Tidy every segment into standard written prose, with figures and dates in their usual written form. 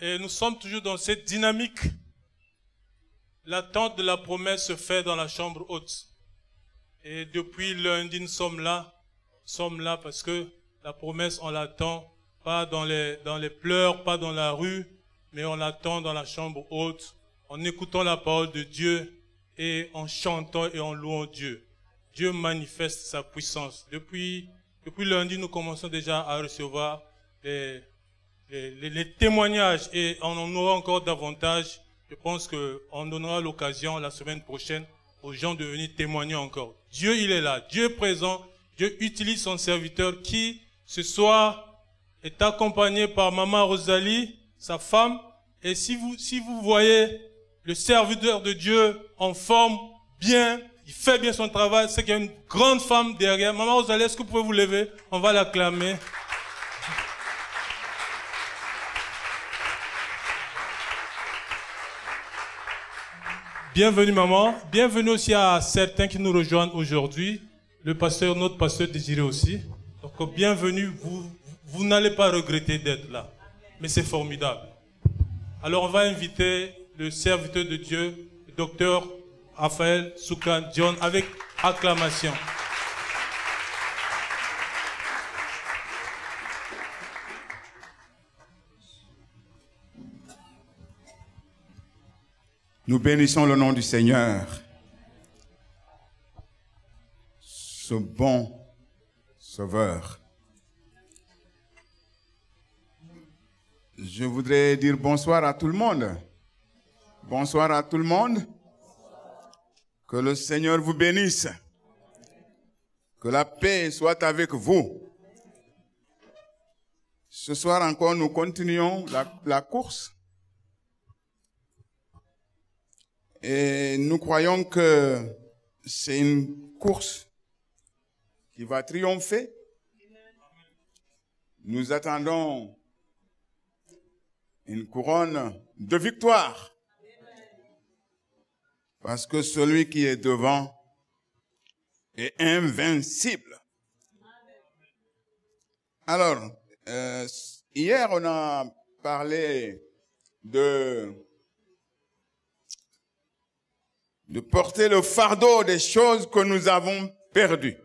Et nous sommes toujours dans cette dynamique. L'attente de la promesse se fait dans la chambre haute. Et depuis lundi, nous sommes là parce que la promesse, on l'attend pas dans les pleurs, pas dans la rue, mais on l'attend dans la chambre haute, en écoutant la parole de Dieu et en chantant et en louant Dieu. Dieu manifeste sa puissance. Depuis lundi, nous commençons déjà à recevoir les témoignages et on en aura encore davantage. Je pense qu'on donnera l'occasion la semaine prochaine aux gens de venir témoigner encore. Dieu, il est là. Dieu est présent. Dieu utilise son serviteur qui, ce soir, est accompagné par Maman Rosalie, sa femme. Et si vous voyez le serviteur de Dieu en forme, bien, il fait bien son travail, c'est qu'il y a une grande femme derrière. Maman Rosalie, est-ce que vous pouvez vous lever? On va l'acclamer. Bienvenue maman, bienvenue aussi à certains qui nous rejoignent aujourd'hui. Notre pasteur Désiré aussi. Donc bienvenue, vous n'allez pas regretter d'être là. Mais c'est formidable. Alors on va inviter le serviteur de Dieu, le docteur Raphaël Soukan John, avec acclamation. Nous bénissons le nom du Seigneur, ce bon Sauveur. Je voudrais dire bonsoir à tout le monde. Bonsoir à tout le monde. Que le Seigneur vous bénisse. Que la paix soit avec vous. Ce soir encore, nous continuons la course. Et nous croyons que c'est une course qui va triompher. Nous attendons une couronne de victoire. Parce que celui qui est devant est invincible. Alors, hier on a parlé de porter le fardeau des choses que nous avons perdues.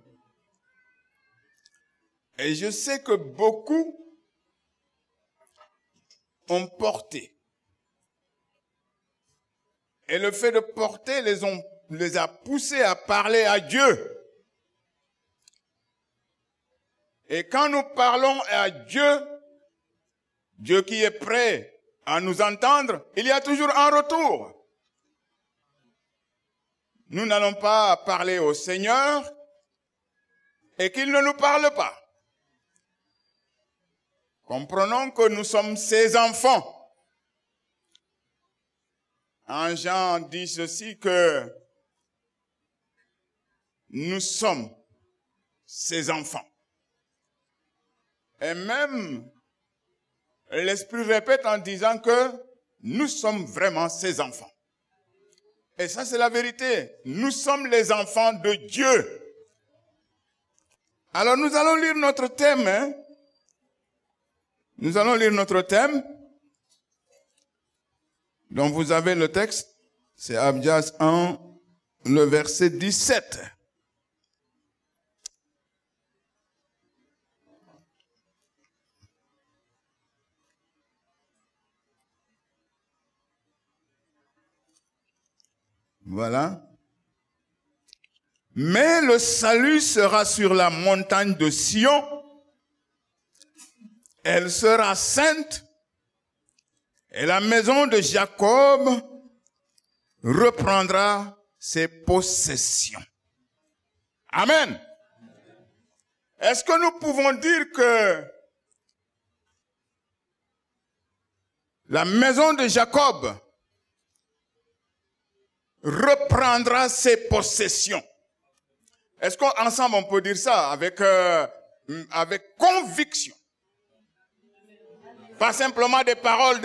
Et je sais que beaucoup ont porté. Et le fait de porter les a poussés à parler à Dieu. Et quand nous parlons à Dieu, Dieu qui est prêt à nous entendre, il y a toujours un retour. Nous n'allons pas parler au Seigneur et qu'il ne nous parle pas. Comprenons que nous sommes ses enfants. En Jean dit ceci que nous sommes ses enfants. Et même l'Esprit répète en disant que nous sommes vraiment ses enfants. Et ça, c'est la vérité. Nous sommes les enfants de Dieu. Alors, nous allons lire notre thème. Hein? Nous allons lire notre thème. Donc, vous avez le texte. C'est Abdias 1, le verset 17. Voilà. Mais le salut sera sur la montagne de Sion. Elle sera sainte. Et la maison de Jacob reprendra ses possessions. Amen. Est-ce que nous pouvons dire que la maison de Jacob reprendra ses possessions? Est-ce qu'ensemble on peut dire ça avec conviction? Pas simplement des paroles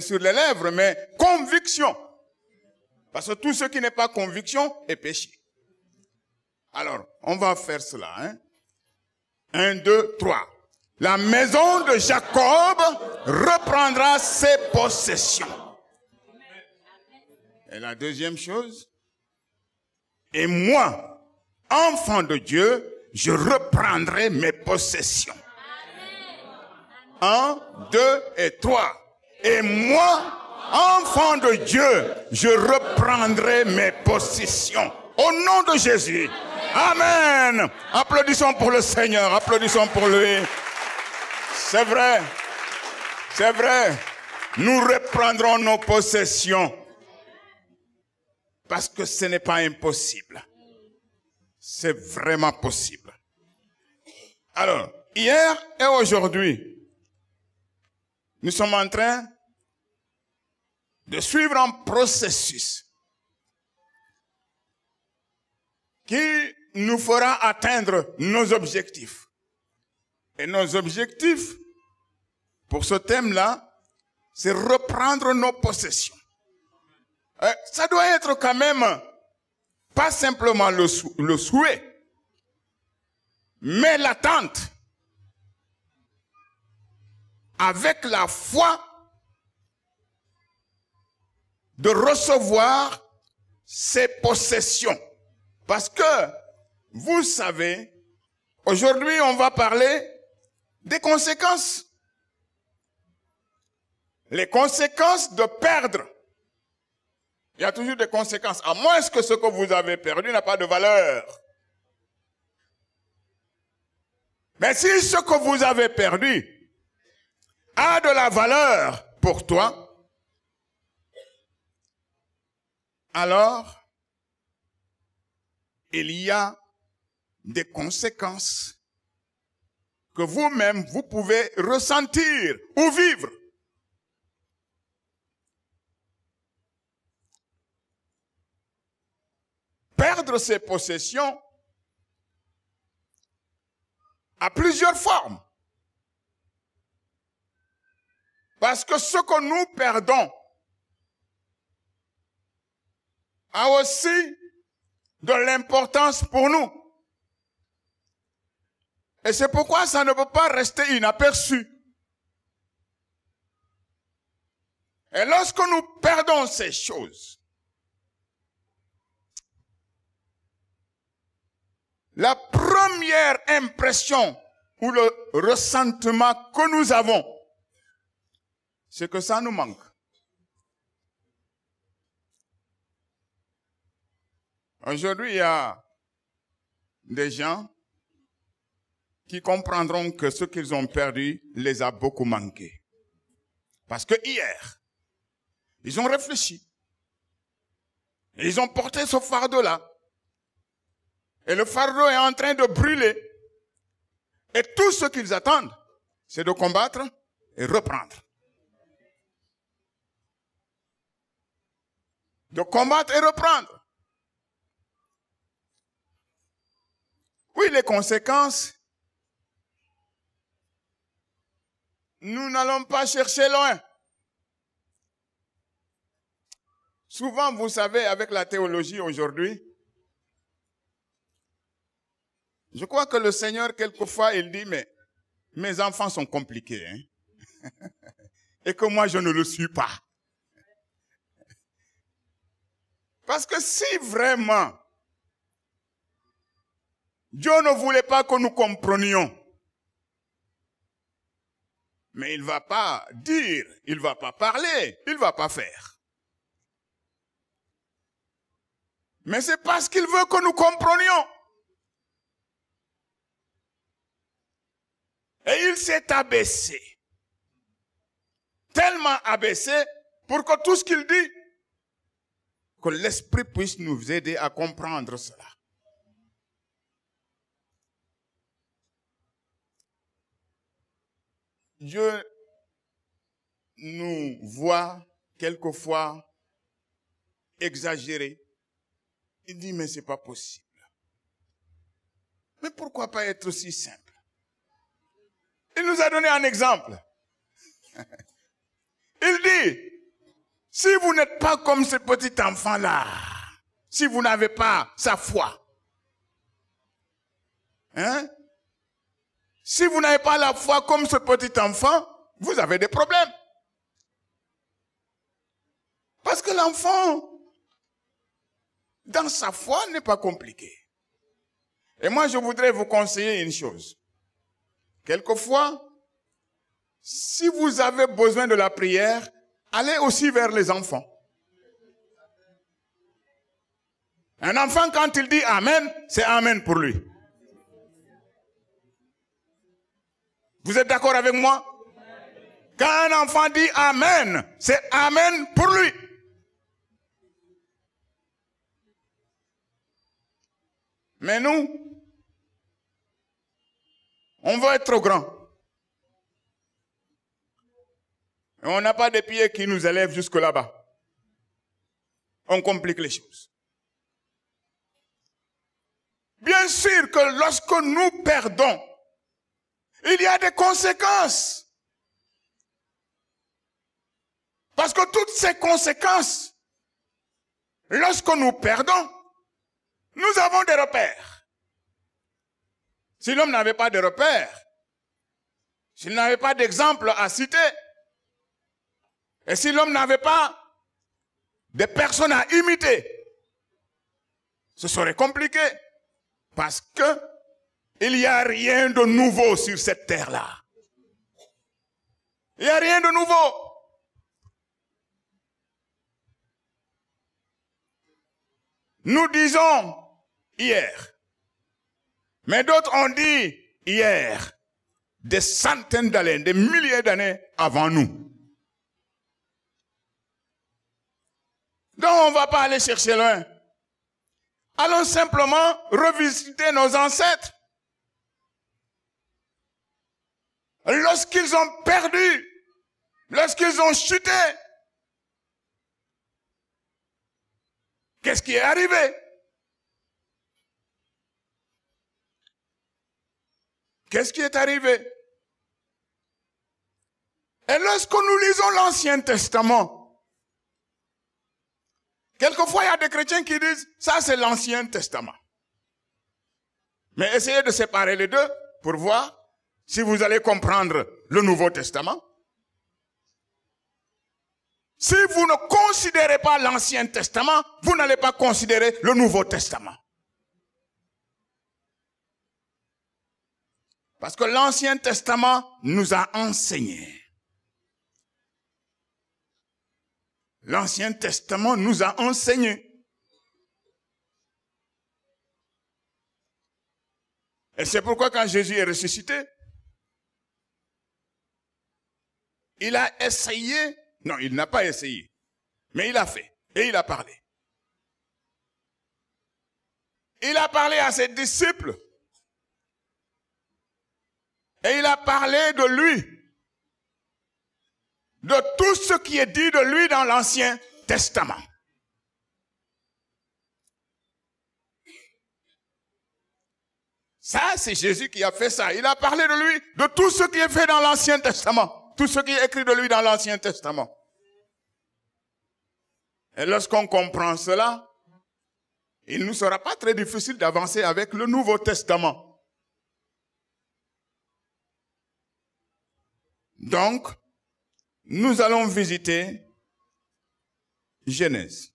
sur les lèvres, mais conviction. Parce que tout ce qui n'est pas conviction est péché. Alors, on va faire cela. Hein? 1, 2, 3. la maison de Jacob reprendra ses possessions. Et la deuxième chose, et moi, enfant de Dieu, je reprendrai mes possessions. 1, 2 et 3. Et moi, enfant de Dieu, je reprendrai mes possessions. Au nom de Jésus. Amen. Applaudissons pour le Seigneur. Applaudissons pour lui. C'est vrai. C'est vrai. Nous reprendrons nos possessions. Parce que ce n'est pas impossible. C'est vraiment possible. Alors, hier et aujourd'hui, nous sommes en train de suivre un processus qui nous fera atteindre nos objectifs. Et nos objectifs, pour ce thème-là, c'est reprendre nos possessions. Ça doit être quand même pas simplement le souhait, mais l'attente. Avec la foi de recevoir ses possessions. Parce que, vous savez, aujourd'hui on va parler des conséquences. Les conséquences de perdre. Il y a toujours des conséquences, à moins que ce que vous avez perdu n'a pas de valeur. Mais si ce que vous avez perdu a de la valeur pour toi, alors il y a des conséquences que vous-même vous pouvez ressentir ou vivre. Perdre ses possessions a plusieurs formes. Parce que ce que nous perdons a aussi de l'importance pour nous. Et c'est pourquoi ça ne peut pas rester inaperçu. Et lorsque nous perdons ces choses, la première impression ou le ressentiment que nous avons, c'est que ça nous manque. Aujourd'hui, il y a des gens qui comprendront que ce qu'ils ont perdu les a beaucoup manqué. Parce que hier, ils ont réfléchi. Et ils ont porté ce fardeau-là. Et le fardeau est en train de brûler. Et tout ce qu'ils attendent, c'est de combattre et reprendre. De combattre et reprendre. Oui, les conséquences, nous n'allons pas chercher loin. Souvent, vous savez, avec la théologie aujourd'hui, je crois que le Seigneur, quelquefois, il dit, mais mes enfants sont compliqués, hein? Et que moi, je ne le suis pas. Parce que si vraiment, Dieu ne voulait pas que nous comprenions, mais il ne va pas dire, il ne va pas parler, il ne va pas faire. Mais c'est parce qu'il veut que nous comprenions. Et il s'est abaissé, tellement abaissé, pour que tout ce qu'il dit, que l'Esprit puisse nous aider à comprendre cela. Dieu nous voit quelquefois exagérer. Il dit, mais c'est pas possible. Mais pourquoi pas être si simple? Il nous a donné un exemple. Il dit, si vous n'êtes pas comme ce petit enfant-là, si vous n'avez pas sa foi, hein? Si vous n'avez pas la foi comme ce petit enfant, vous avez des problèmes. Parce que l'enfant, dans sa foi, n'est pas compliqué. Et moi, je voudrais vous conseiller une chose. Quelquefois, si vous avez besoin de la prière, allez aussi vers les enfants. Un enfant, quand il dit Amen, c'est Amen pour lui. Vous êtes d'accord avec moi? Quand un enfant dit Amen, c'est Amen pour lui. Mais nous, on veut être trop grand. Et on n'a pas de pieds qui nous élèvent jusque là-bas. On complique les choses. Bien sûr que lorsque nous perdons, il y a des conséquences. Parce que toutes ces conséquences, lorsque nous perdons, nous avons des repères. Si l'homme n'avait pas de repères, s'il n'avait pas d'exemple à citer, et si l'homme n'avait pas de personnes à imiter, ce serait compliqué. Parce que il n'y a rien de nouveau sur cette terre-là. Il n'y a rien de nouveau. Nous disons hier, mais d'autres ont dit hier, des centaines d'années, des milliers d'années avant nous. Donc on ne va pas aller chercher loin. Allons simplement revisiter nos ancêtres. Lorsqu'ils ont perdu, lorsqu'ils ont chuté, qu'est-ce qui est arrivé? Qu'est-ce qui est arrivé? Et lorsque nous lisons l'Ancien Testament, quelquefois il y a des chrétiens qui disent, ça c'est l'Ancien Testament. Mais essayez de séparer les deux pour voir si vous allez comprendre le Nouveau Testament. Si vous ne considérez pas l'Ancien Testament, vous n'allez pas considérer le Nouveau Testament. Parce que l'Ancien Testament nous a enseigné. L'Ancien Testament nous a enseigné. Et c'est pourquoi quand Jésus est ressuscité, il a essayé, non, il n'a pas essayé, mais il a fait, et il a parlé. Il a parlé à ses disciples, et il a parlé de lui, de tout ce qui est dit de lui dans l'Ancien Testament. Ça, c'est Jésus qui a fait ça. Il a parlé de lui, de tout ce qui est fait dans l'Ancien Testament. Tout ce qui est écrit de lui dans l'Ancien Testament. Et lorsqu'on comprend cela, il ne nous sera pas très difficile d'avancer avec le Nouveau Testament. Donc, nous allons visiter Genèse.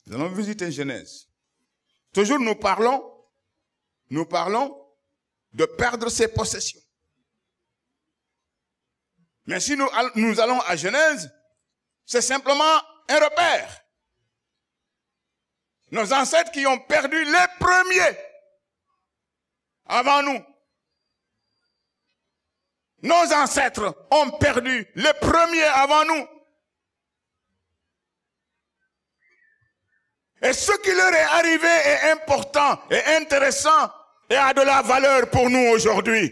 Nous allons visiter Genèse. Toujours nous parlons de perdre ses possessions. Mais si nous allons à Genèse, c'est simplement un repère. Nos ancêtres qui ont perdu les premiers avant nous. Nos ancêtres ont perdu les premiers avant nous. Et ce qui leur est arrivé est important, est intéressant et a de la valeur pour nous aujourd'hui.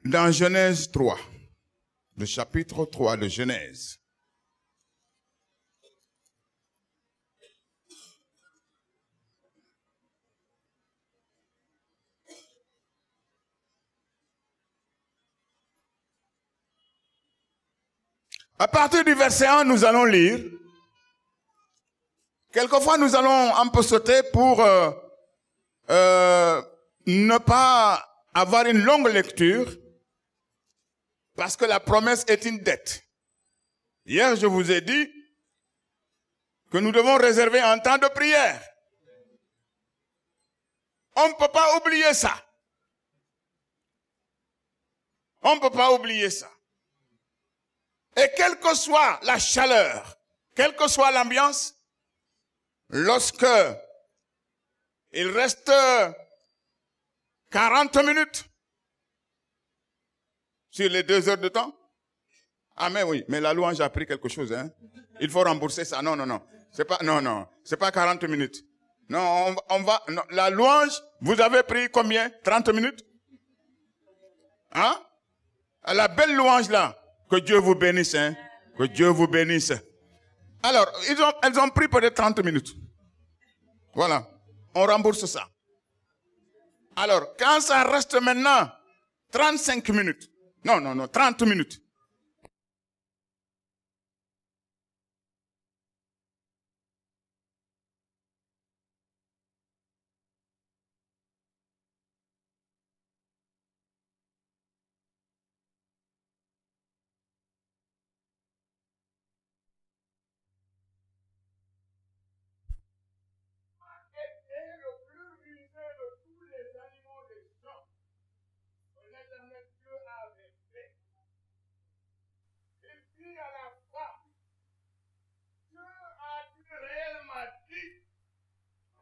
Dans Genèse 3, le chapitre 3 de Genèse, À partir du verset 1, nous allons lire. Quelquefois, nous allons un peu sauter pour ne pas avoir une longue lecture, parce que la promesse est une dette. Hier, je vous ai dit que nous devons réserver un temps de prière. On ne peut pas oublier ça. On ne peut pas oublier ça. Et quelle que soit la chaleur, quelle que soit l'ambiance, lorsque il reste 40 minutes sur les 2 heures de temps. Ah mais oui, mais la louange a pris quelque chose, hein. Il faut rembourser ça. Non, non, non. C'est pas, non, non. C'est pas 40 minutes. Non, on va, non. La louange, vous avez pris combien? 30 minutes? Hein? La belle louange là. Que Dieu vous bénisse, hein. Que Dieu vous bénisse. Alors, elles ont pris peut-être 30 minutes. Voilà. On rembourse ça. Alors, quand ça reste maintenant 35 minutes. Non, non, non, 30 minutes.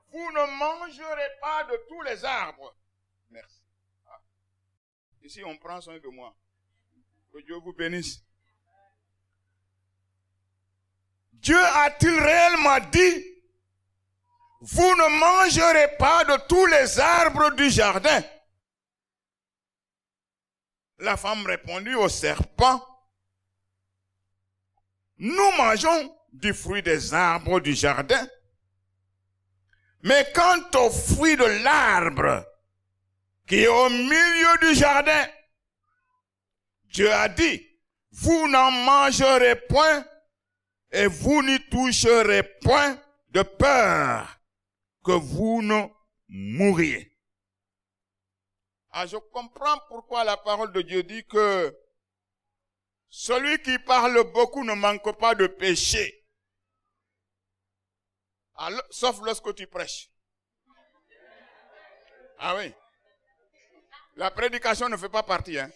Vous ne mangerez pas de tous les arbres. Merci. Ah. Ici, on prend soin de moi. Que Dieu vous bénisse. Dieu a-t-il réellement dit, vous ne mangerez pas de tous les arbres du jardin? La femme répondit au serpent, nous mangeons du fruit des arbres du jardin. Mais quant au fruit de l'arbre qui est au milieu du jardin, Dieu a dit, vous n'en mangerez point et vous n'y toucherez point de peur que vous ne mouriez. Ah, je comprends pourquoi la parole de Dieu dit que celui qui parle beaucoup ne manque pas de péché. Alors, sauf lorsque tu prêches. Ah oui. La prédication ne fait pas partie, hein.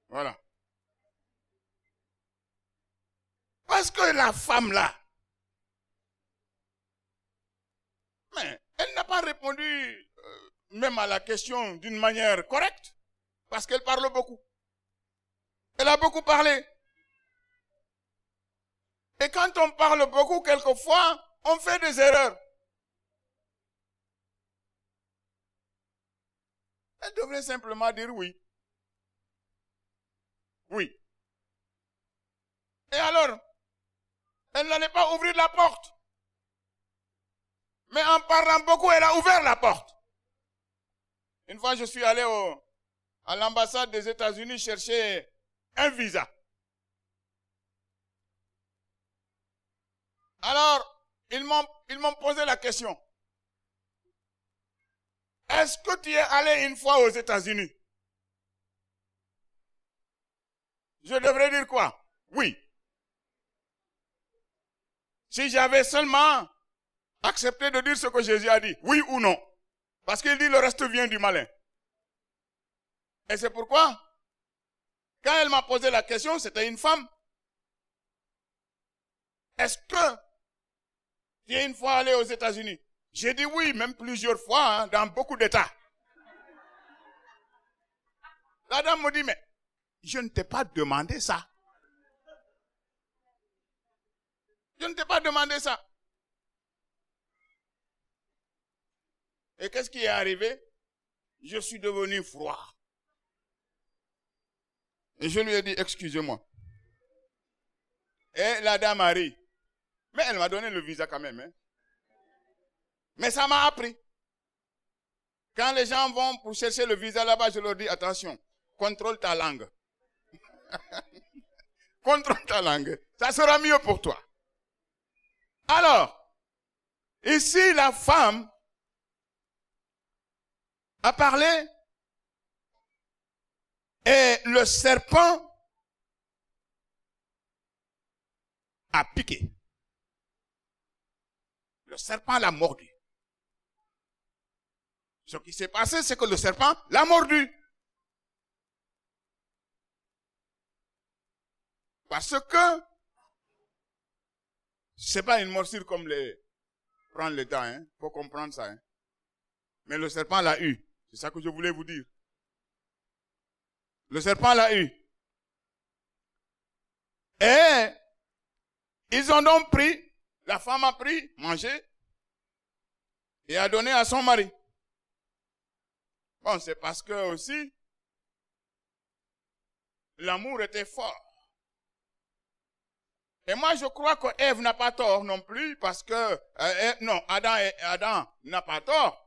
Voilà. Parce que la femme là, mais elle n'a pas répondu même à la question d'une manière correcte. Parce qu'elle parle beaucoup. Elle a beaucoup parlé. Et quand on parle beaucoup, quelquefois, on fait des erreurs. Elle devrait simplement dire oui. Oui. Et alors, elle n'allait pas ouvrir la porte. Mais en parlant beaucoup, elle a ouvert la porte. Une fois, je suis allé à l'ambassade des États-Unis chercher un visa. Alors, ils m'ont posé la question. Est-ce que tu es allé une fois aux États-Unis? Je devrais dire quoi? Oui. Si j'avais seulement accepté de dire ce que Jésus a dit, oui ou non. Parce qu'il dit le reste vient du malin. Et c'est pourquoi, quand elle m'a posé la question, c'était une femme. Est-ce que tu es une fois allé aux États-Unis? J'ai dit oui, même plusieurs fois, hein, dans beaucoup d'États. La dame me dit, mais je ne t'ai pas demandé ça. Je ne t'ai pas demandé ça. Et qu'est-ce qui est arrivé? Je suis devenu froid. Et je lui ai dit, excusez-moi. Et la dame a ri. Mais elle m'a donné le visa quand même. Hein. Mais ça m'a appris. Quand les gens vont pour chercher le visa là-bas, je leur dis, attention, contrôle ta langue. contre ta langue. Ça sera mieux pour toi. Alors, ici, la femme a parlé et le serpent a piqué. Le serpent l'a mordu. Ce qui s'est passé, c'est que le serpent l'a mordu. Parce que c'est pas une morsure comme les prendre les dents, hein. Faut comprendre ça, hein. Mais le serpent l'a eu. C'est ça que je voulais vous dire. Le serpent l'a eu. Et ils ont donc pris, la femme a pris, mangé, et a donné à son mari. Bon, c'est parce que aussi, l'amour était fort. Et moi, je crois que Ève n'a pas tort non plus, parce que, non, Adam n'a pas tort.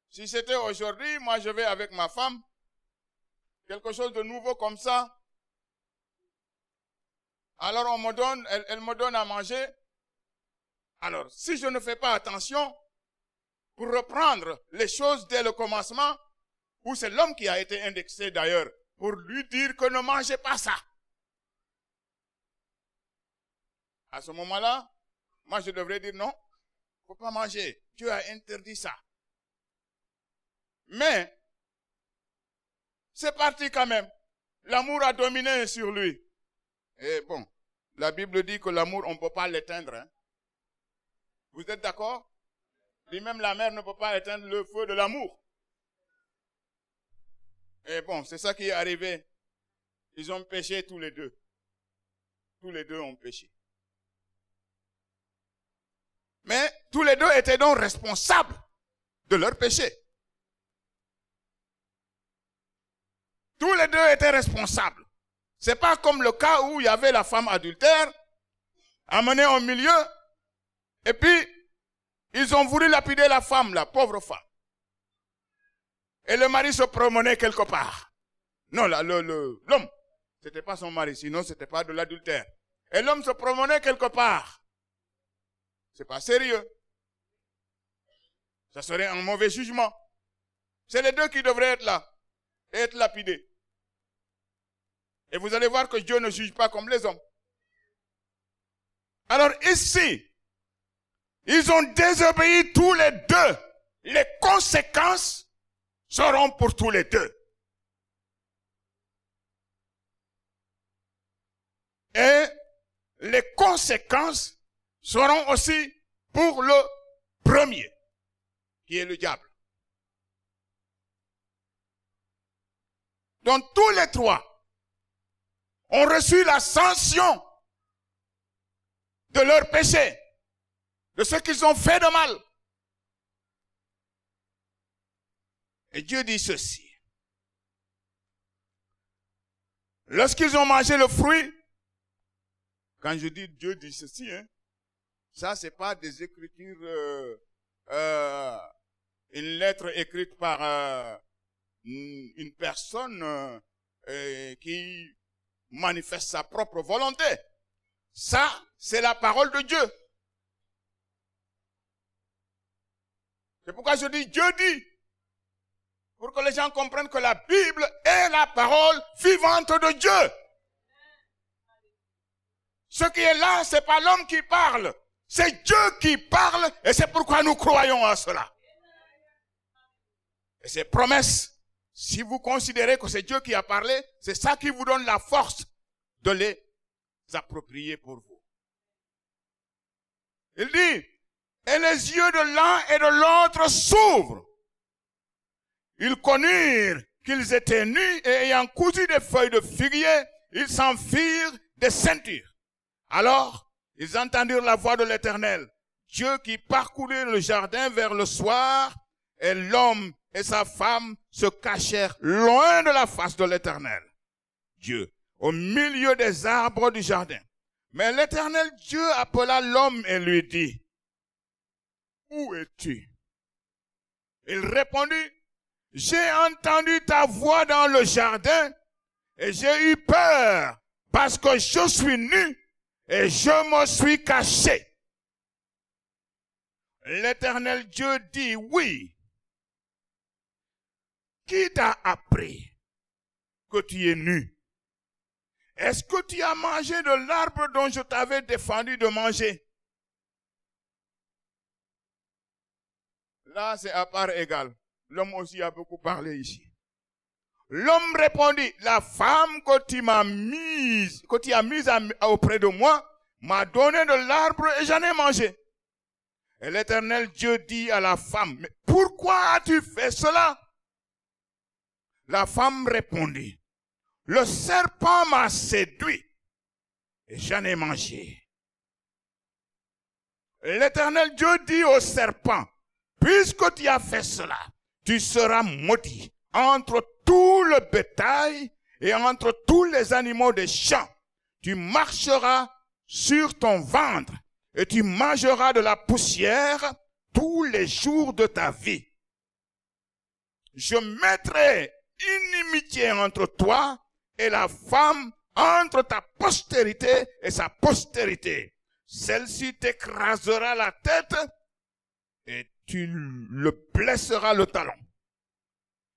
Si c'était aujourd'hui, moi je vais avec ma femme, quelque chose de nouveau comme ça. Alors on me donne, elle me donne à manger. Alors, si je ne fais pas attention, pour reprendre les choses dès le commencement, où c'est l'homme qui a été indexé d'ailleurs, pour lui dire que ne mangez pas ça. À ce moment-là, moi je devrais dire non, il ne faut pas manger. Dieu a interdit ça. Mais, c'est parti quand même. L'amour a dominé sur lui. Et bon, la Bible dit que l'amour, on ne peut pas l'éteindre. Hein. Vous êtes d'accord? Et même la mer ne peut pas éteindre le feu de l'amour. Et bon, c'est ça qui est arrivé. Ils ont péché tous les deux. Tous les deux ont péché. Mais tous les deux étaient donc responsables de leur péché. Tous les deux étaient responsables. C'est pas comme le cas où il y avait la femme adultère, amenée au milieu, et puis ils ont voulu lapider la femme, la pauvre femme. Et le mari se promenait quelque part. Non, l'homme, c'était pas son mari, sinon c'était pas de l'adultère. Et l'homme se promenait quelque part. C'est pas sérieux. Ça serait un mauvais jugement. C'est les deux qui devraient être là et être lapidés. Et vous allez voir que Dieu ne juge pas comme les hommes. Alors ici, ils ont désobéi tous les deux. Les conséquences seront pour tous les deux. Et les conséquences seront aussi pour le premier, qui est le diable. Donc tous les trois ont reçu la sanction de leur péché, de ce qu'ils ont fait de mal. Et Dieu dit ceci. Lorsqu'ils ont mangé le fruit, quand je dis Dieu dit ceci, hein, ça c'est pas des écritures, une lettre écrite par une personne qui manifeste sa propre volonté. Ça, c'est la parole de Dieu. C'est pourquoi je dis Dieu dit. Pour que les gens comprennent que la Bible est la parole vivante de Dieu. Ce qui est là, c'est pas l'homme qui parle. C'est Dieu qui parle et c'est pourquoi nous croyons à cela. Et ces promesses, si vous considérez que c'est Dieu qui a parlé, c'est ça qui vous donne la force de les approprier pour vous. Il dit, et les yeux de l'un et de l'autre s'ouvrent. Ils connurent qu'ils étaient nus et ayant cousu des feuilles de figuier, ils s'en firent des ceintures. Alors, ils entendirent la voix de l'Éternel, Dieu qui parcourait le jardin vers le soir, et l'homme et sa femme se cachèrent loin de la face de l'Éternel, Dieu, au milieu des arbres du jardin. Mais l'Éternel Dieu appela l'homme et lui dit, où es-tu? Il répondit, j'ai entendu ta voix dans le jardin Et j'ai eu peur parce que je suis nu et je me suis caché. L'Éternel Dieu dit, oui. Qui t'a appris que tu es nu? Est-ce que tu as mangé de l'arbre dont je t'avais défendu de manger? Là, c'est à part égale. L'homme aussi a beaucoup parlé ici. L'homme répondit, la femme que tu m'as mise, que tu as mise auprès de moi, m'a donné de l'arbre et j'en ai mangé. Et l'Éternel Dieu dit à la femme, mais pourquoi as-tu fait cela? La femme répondit, le serpent m'a séduit et j'en ai mangé. L'Éternel Dieu dit au serpent, puisque tu as fait cela, tu seras maudit entre tout le bétail et entre tous les animaux des champs. Tu marcheras sur ton ventre et tu mangeras de la poussière tous les jours de ta vie. Je mettrai inimitié entre toi et la femme, entre ta postérité et sa postérité. Celle-ci t'écrasera la tête et tu le blesseras le talon.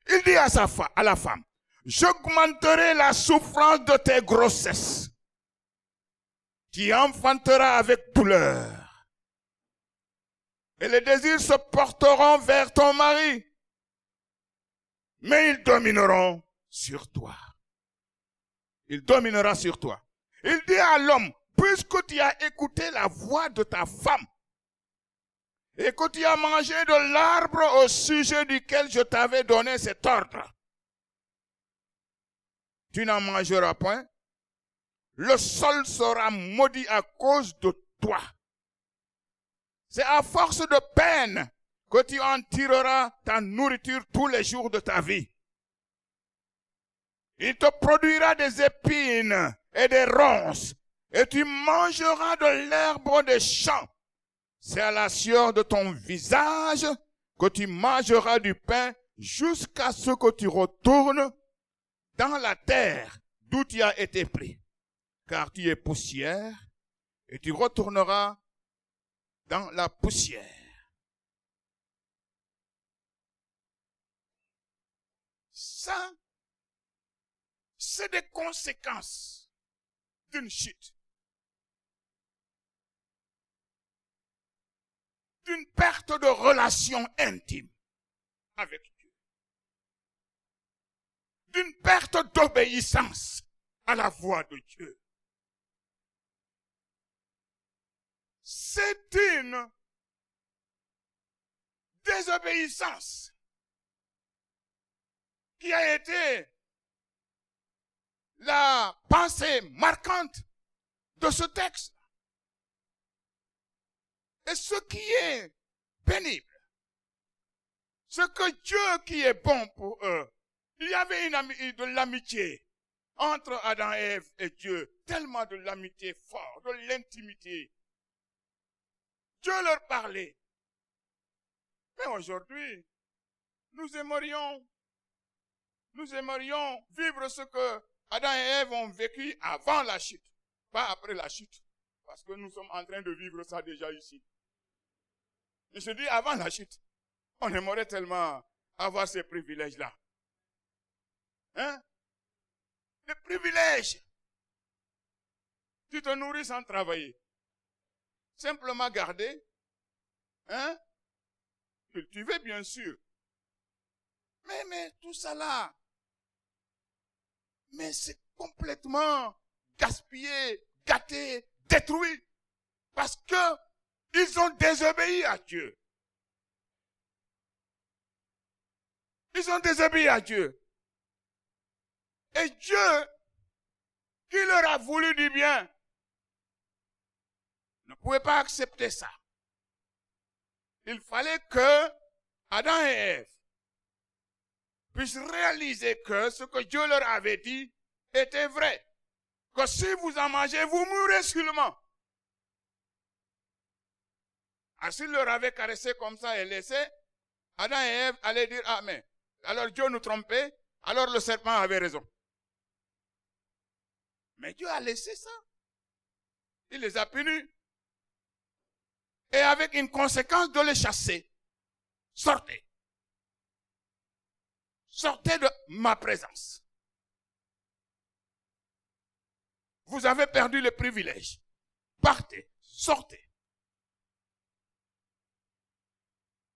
Il dit à la femme, j'augmenterai la souffrance de tes grossesses. Tu enfanteras avec douleur. Et les désirs se porteront vers ton mari. Mais ils domineront sur toi. Il dominera sur toi. Il dit à l'homme, puisque tu as écouté la voix de ta femme, et que tu as mangé de l'arbre au sujet duquel je t'avais donné cet ordre, tu n'en mangeras point, le sol sera maudit à cause de toi. C'est à force de peine que tu en tireras ta nourriture tous les jours de ta vie. Il te produira des épines et des ronces, et tu mangeras de l'herbe des champs. C'est à la sueur de ton visage que tu mangeras du pain jusqu'à ce que tu retournes dans la terre d'où tu as été pris. Car tu es poussière et tu retourneras dans la poussière. Ça, c'est des conséquences d'une chute. D'une perte de relation intime avec Dieu. D'une perte d'obéissance à la voix de Dieu. C'est une désobéissance qui a été la pensée marquante de ce texte. Et ce qui est pénible, ce que Dieu qui est bon pour eux, il y avait de l'amitié entre Adam et Ève et Dieu, tellement de l'amitié forte, de l'intimité. Dieu leur parlait. Mais aujourd'hui, nous aimerions vivre ce que Adam et Ève ont vécu avant la chute, pas après la chute. Parce que nous sommes en train de vivre ça déjà ici. Et je dis avant la chute, on aimerait tellement avoir ces privilèges-là. Hein? Des privilèges. Tu te nourris sans travailler. Simplement garder. Hein? Cultiver, bien sûr. Mais tout ça là, mais c'est complètement gaspillé, gâté, détruit. Parce que ils ont désobéi à Dieu. Ils ont désobéi à Dieu. Et Dieu, qui leur a voulu du bien, ne pouvait pas accepter ça. Il fallait que Adam et Ève puissent réaliser que ce que Dieu leur avait dit était vrai. Que si vous en mangez, vous mourrez seulement. Ah, s'il leur avait caressé comme ça et laissé, Adam et Ève allaient dire Amen. Alors Dieu nous trompait, alors le serpent avait raison. Mais Dieu a laissé ça. Il les a punis. Et avec une conséquence de les chasser. Sortez. Sortez de ma présence. Vous avez perdu le privilège. Partez, sortez.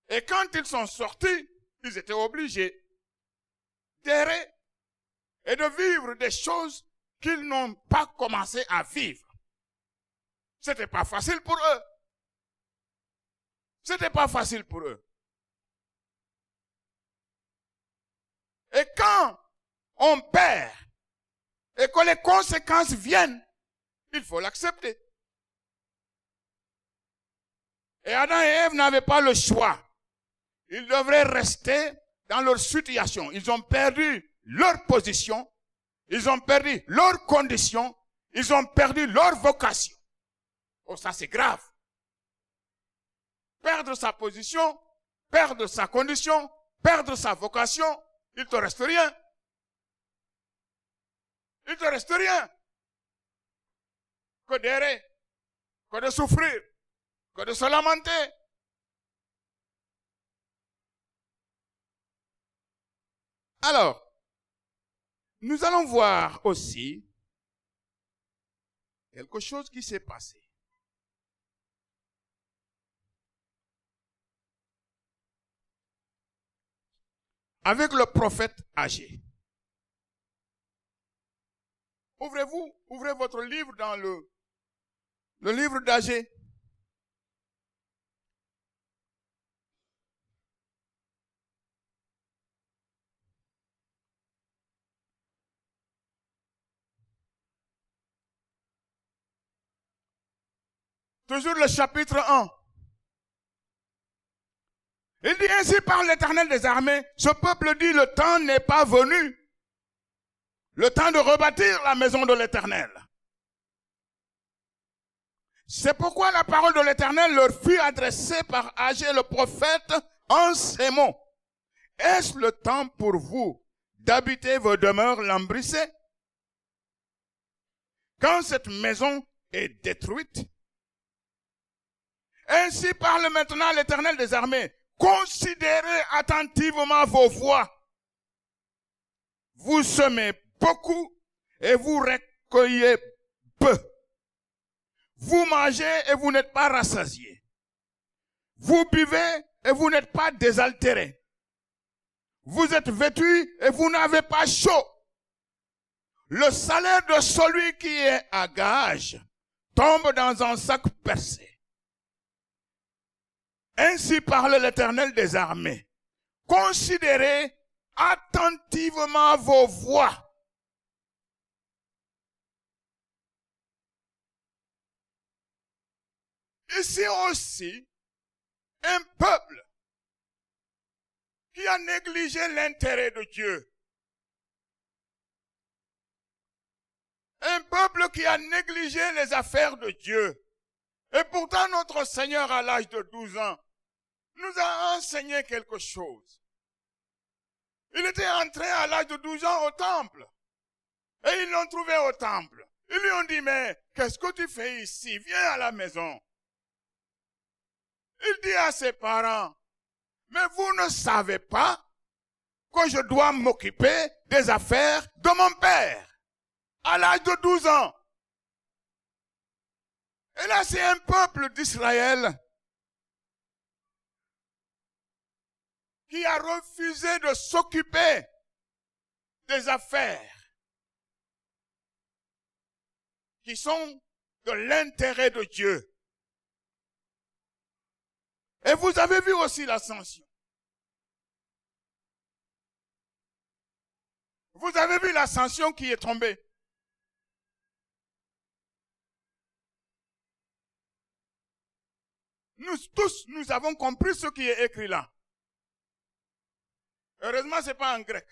Et quand ils sont sortis, ils étaient obligés d'errer et de vivre des choses qu'ils n'ont pas commencé à vivre. C'était pas facile pour eux. C'était pas facile pour eux. Et quand on perd et que les conséquences viennent, il faut l'accepter. Et Adam et Ève n'avaient pas le choix. Ils devraient rester dans leur situation. Ils ont perdu leur position. Ils ont perdu leur condition. Ils ont perdu leur vocation. Oh, ça c'est grave. Perdre sa position, perdre sa condition, perdre sa vocation, il ne te reste rien. Il ne te reste rien. Que d'errer, que de souffrir, que de se lamenter. Alors, nous allons voir aussi quelque chose qui s'est passé. Avec le prophète Agé. Ouvrez votre livre dans le livre d'Agé. Toujours le chapitre 1. Il dit ainsi par l'Éternel des armées, ce peuple dit le temps n'est pas venu. Le temps de rebâtir la maison de l'Éternel. C'est pourquoi la parole de l'Éternel leur fut adressée par Agé le prophète en ces mots. Est-ce le temps pour vous d'habiter vos demeures lambrissées? Quand cette maison est détruite, ainsi parle maintenant l'Éternel des armées. Considérez attentivement vos voies. Vous semez beaucoup et vous recueillez peu. Vous mangez et vous n'êtes pas rassasiés. Vous buvez et vous n'êtes pas désaltérés. Vous êtes vêtus et vous n'avez pas chaud. Le salaire de celui qui est à gage tombe dans un sac percé. Ainsi parle l'Éternel des armées. Considérez attentivement vos voies. Ici aussi, un peuple qui a négligé l'intérêt de Dieu. Un peuple qui a négligé les affaires de Dieu. Et pourtant, notre Seigneur, à l'âge de 12 ans, nous a enseigné quelque chose. Il était entré à l'âge de 12 ans au temple. Et ils l'ont trouvé au temple. Ils lui ont dit, mais qu'est-ce que tu fais ici? Viens à la maison. Il dit à ses parents, mais vous ne savez pas que je dois m'occuper des affaires de mon père à l'âge de 12 ans. Et là, c'est un peuple d'Israël qui a refusé de s'occuper des affaires qui sont de l'intérêt de Dieu. Et vous avez vu aussi l'ascension. Vous avez vu l'ascension qui est tombée. Nous tous, nous avons compris ce qui est écrit là. Heureusement, ce n'est pas en grec,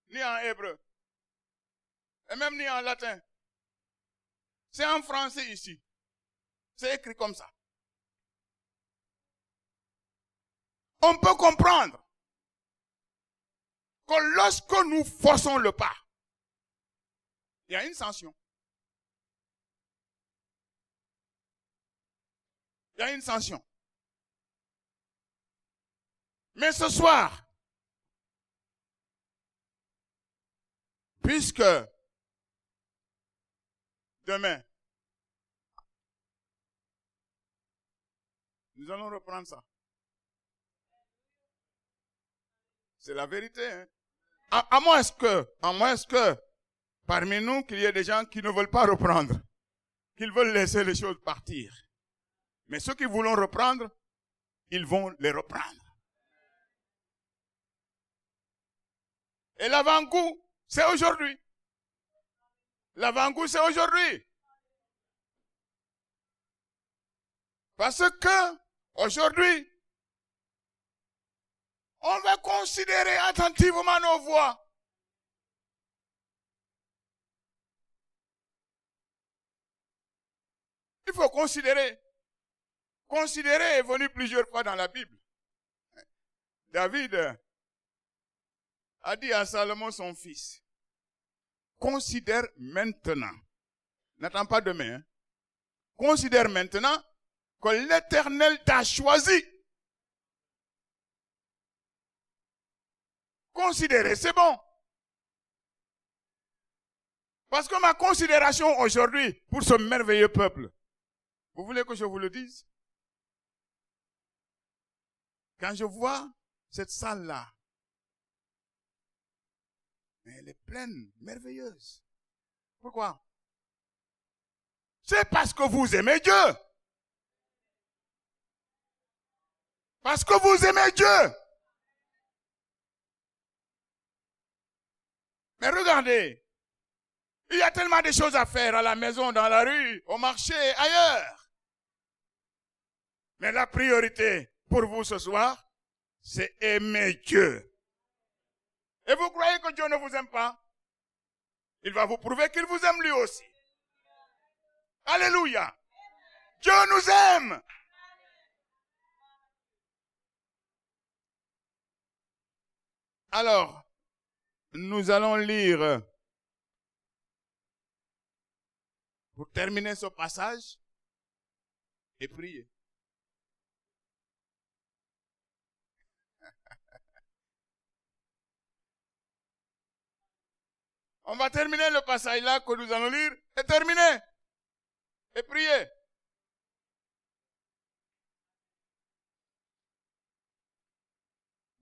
ni en hébreu, et même ni en latin. C'est en français ici. C'est écrit comme ça. On peut comprendre que lorsque nous forçons le pas, Il y a une sanction. Il y a une sanction. Mais ce soir, puisque demain, nous allons reprendre ça. C'est la vérité. Hein? À moins que, parmi nous, qu'il y ait des gens qui ne veulent pas reprendre, qu'ils veulent laisser les choses partir. Mais ceux qui voulont reprendre, ils vont les reprendre. Et l'avant-goût, c'est aujourd'hui. L'avant-goût, c'est aujourd'hui. Parce que, aujourd'hui, on va considérer attentivement nos voix. Il faut considérer. Considérer est venu plusieurs fois dans la Bible. David a dit à Salomon, son fils, considère maintenant, n'attends pas demain, hein, considère maintenant que l'Éternel t'a choisi. Considérer, c'est bon. Parce que ma considération aujourd'hui pour ce merveilleux peuple, vous voulez que je vous le dise? Quand je vois cette salle-là, elle est pleine, merveilleuse. Pourquoi? C'est parce que vous aimez Dieu. Parce que vous aimez Dieu. Mais regardez, il y a tellement de choses à faire à la maison, dans la rue, au marché, ailleurs. Mais la priorité pour vous ce soir, c'est aimer Dieu. Et vous croyez que Dieu ne vous aime pas? Il va vous prouver qu'il vous aime lui aussi. Alléluia. Dieu nous aime. Alors, nous allons lire, pour terminer ce passage, et prier. On va terminer le passage là que nous allons lire et terminer. Et prier.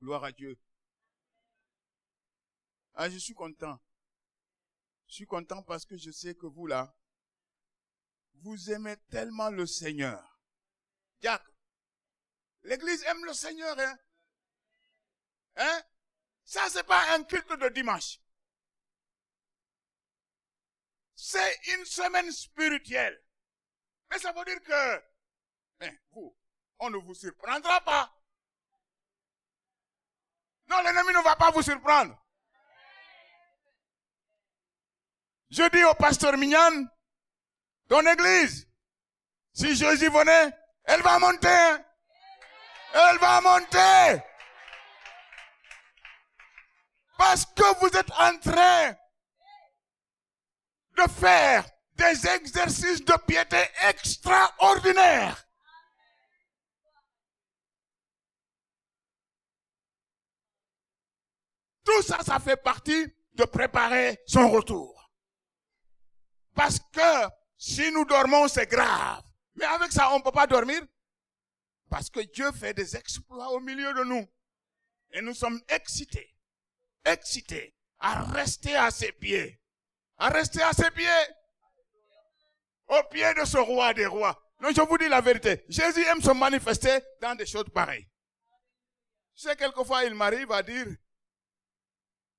Gloire à Dieu. Ah, je suis content. Je suis content parce que je sais que vous là, vous aimez tellement le Seigneur. Jack, l'église aime le Seigneur, hein? Hein? Ça, c'est pas un culte de dimanche. C'est une semaine spirituelle. Mais ça veut dire que, vous, on ne vous surprendra pas. Non, l'ennemi ne va pas vous surprendre. Je dis au pasteur Mignan, ton église, si Jésus venait, elle va monter. Hein? Elle va monter. Parce que vous êtes en train de faire des exercices de piété extraordinaires. Tout ça, ça fait partie de préparer son retour. Parce que si nous dormons, c'est grave. Mais avec ça, on ne peut pas dormir. Parce que Dieu fait des exploits au milieu de nous. Et nous sommes excités à rester à ses pieds. À rester à ses pieds. Au pied de ce roi des rois. Non, je vous dis la vérité. Jésus aime se manifester dans des choses pareilles. Tu sais, quelquefois, il m'arrive à dire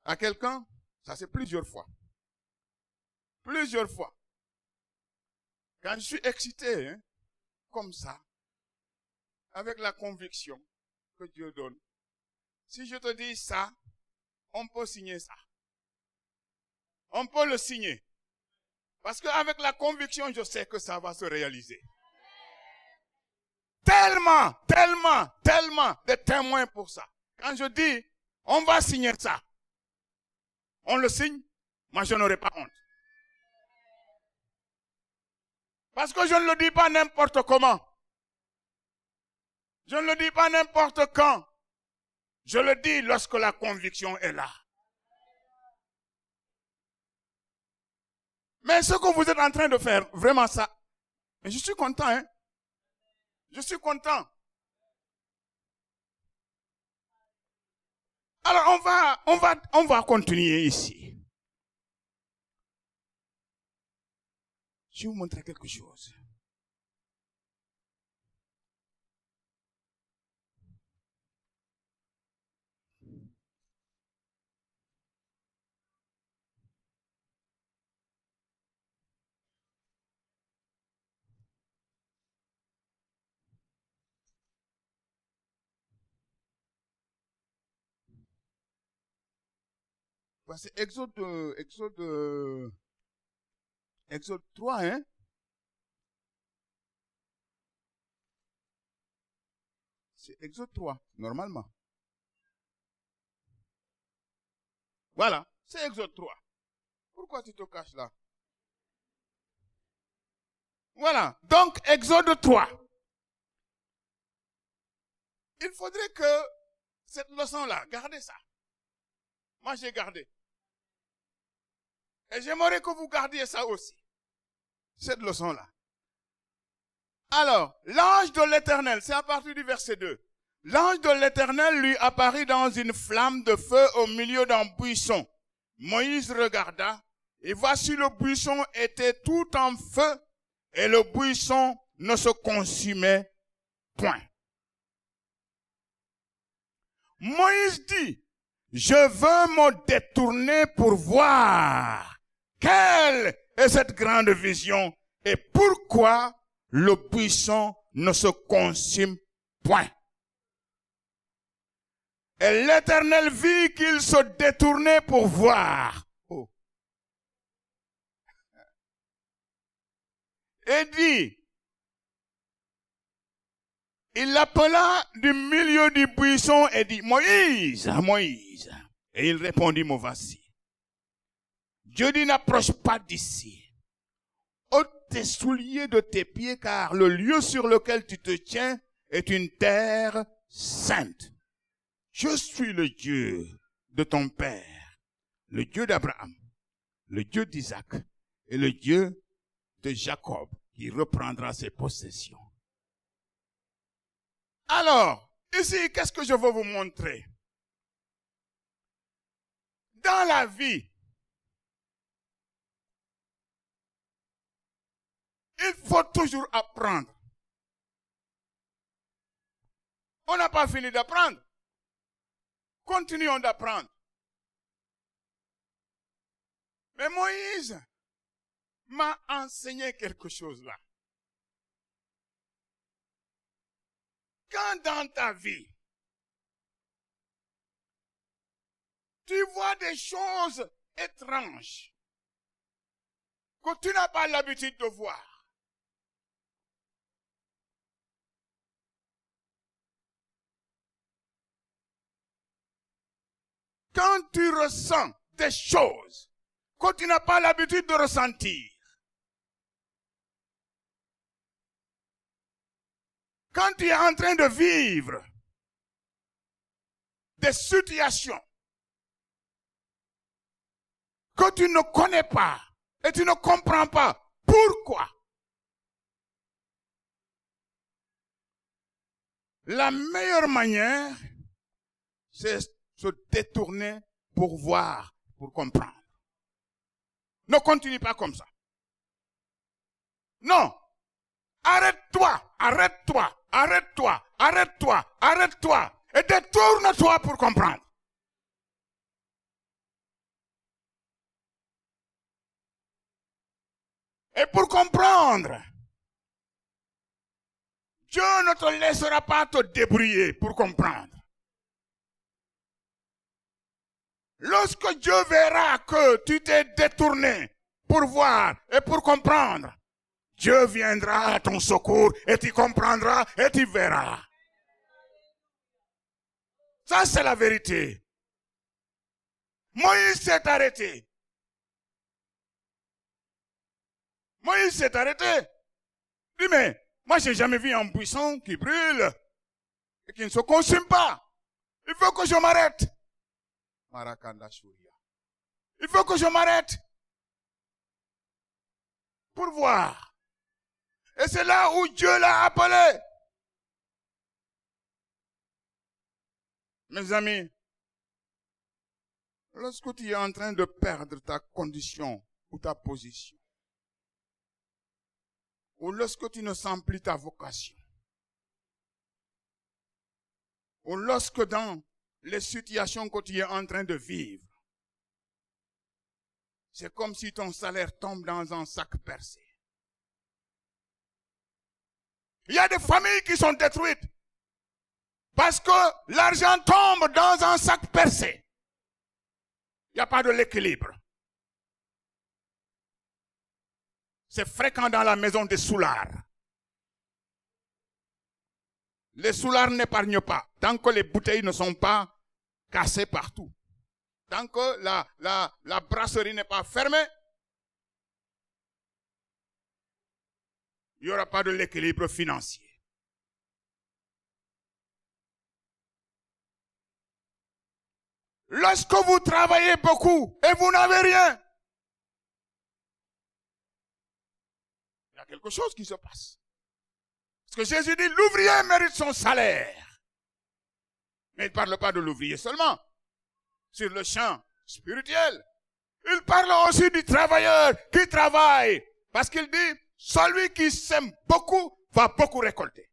à quelqu'un, ça c'est plusieurs fois. Plusieurs fois. Quand je suis excité, hein, comme ça, avec la conviction que Dieu donne, si je te dis ça, on peut signer ça. On peut le signer. Parce qu'avec la conviction, je sais que ça va se réaliser. Tellement de témoins pour ça. Quand je dis, on va signer ça, on le signe, moi je n'aurai pas honte. Parce que je ne le dis pas n'importe comment. Je ne le dis pas n'importe quand. Je le dis lorsque la conviction est là. Mais ce que vous êtes en train de faire, vraiment ça, mais je suis content, hein. Je suis content. Alors on va continuer ici. Je vais vous montrer quelque chose. C'est Exode 3, hein? C'est Exode 3, normalement. Voilà, c'est Exode 3. Pourquoi tu te caches là? Voilà, donc Exode 3. Il faudrait que cette leçon-là, gardez ça. Moi, j'ai gardé. Et j'aimerais que vous gardiez ça aussi. Cette leçon-là. Alors, l'ange de l'Éternel, c'est à partir du verset 2. L'ange de l'Éternel lui apparut dans une flamme de feu au milieu d'un buisson. Moïse regarda, et voici le buisson était tout en feu, et le buisson ne se consumait point. Moïse dit, je veux me détourner pour voir quelle est cette grande vision et pourquoi le buisson ne se consume point. Et l'Éternel vit qu'il se détournait pour voir. Oh. Et dit, il l'appela du milieu du buisson et dit, Moïse, Moïse. Et il répondit, me voici. Dieu dit, n'approche pas d'ici. Ôte tes souliers de tes pieds, car le lieu sur lequel tu te tiens est une terre sainte. Je suis le Dieu de ton père, le Dieu d'Abraham, le Dieu d'Isaac et le Dieu de Jacob, qui reprendra ses possessions. Alors, ici, qu'est-ce que je veux vous montrer? Dans la vie, il faut toujours apprendre. On n'a pas fini d'apprendre. Continuons d'apprendre. Mais Moïse m'a enseigné quelque chose là. Quand dans ta vie, tu vois des choses étranges que tu n'as pas l'habitude de voir, quand tu ressens des choses que tu n'as pas l'habitude de ressentir, quand tu es en train de vivre des situations que tu ne connais pas et tu ne comprends pas pourquoi, la meilleure manière, c'est se détourner pour voir, pour comprendre. Ne continue pas comme ça. Non. Arrête-toi, arrête-toi, arrête-toi, arrête-toi, arrête-toi et détourne-toi pour comprendre. Et pour comprendre, Dieu ne te laissera pas te débrouiller pour comprendre. Lorsque Dieu verra que tu t'es détourné pour voir et pour comprendre, Dieu viendra à ton secours et tu comprendras et tu verras. Ça, c'est la vérité. Moïse s'est arrêté. Moïse s'est arrêté. Moi, j'ai jamais vu un buisson qui brûle et qui ne se consume pas. Il faut que je m'arrête. Marakanda Shouria. Il faut que je m'arrête pour voir. Et c'est là où Dieu l'a appelé. Mes amis, lorsque tu es en train de perdre ta condition ou ta position, ou lorsque tu ne sens plus ta vocation, ou lorsque dans les situations que tu es en train de vivre, c'est comme si ton salaire tombe dans un sac percé. Il y a des familles qui sont détruites parce que l'argent tombe dans un sac percé. Il n'y a pas de l'équilibre. C'est fréquent dans la maison des soulards. Les soulards n'épargnent pas tant que les bouteilles ne sont pas cassées partout. Tant que la brasserie n'est pas fermée, il n'y aura pas de l'équilibre financier. Lorsque vous travaillez beaucoup et vous n'avez rien, il y a quelque chose qui se passe. Parce que Jésus dit, l'ouvrier mérite son salaire. Mais il ne parle pas de l'ouvrier seulement. Sur le champ spirituel. Il parle aussi du travailleur qui travaille. Parce qu'il dit, celui qui sème beaucoup va beaucoup récolter.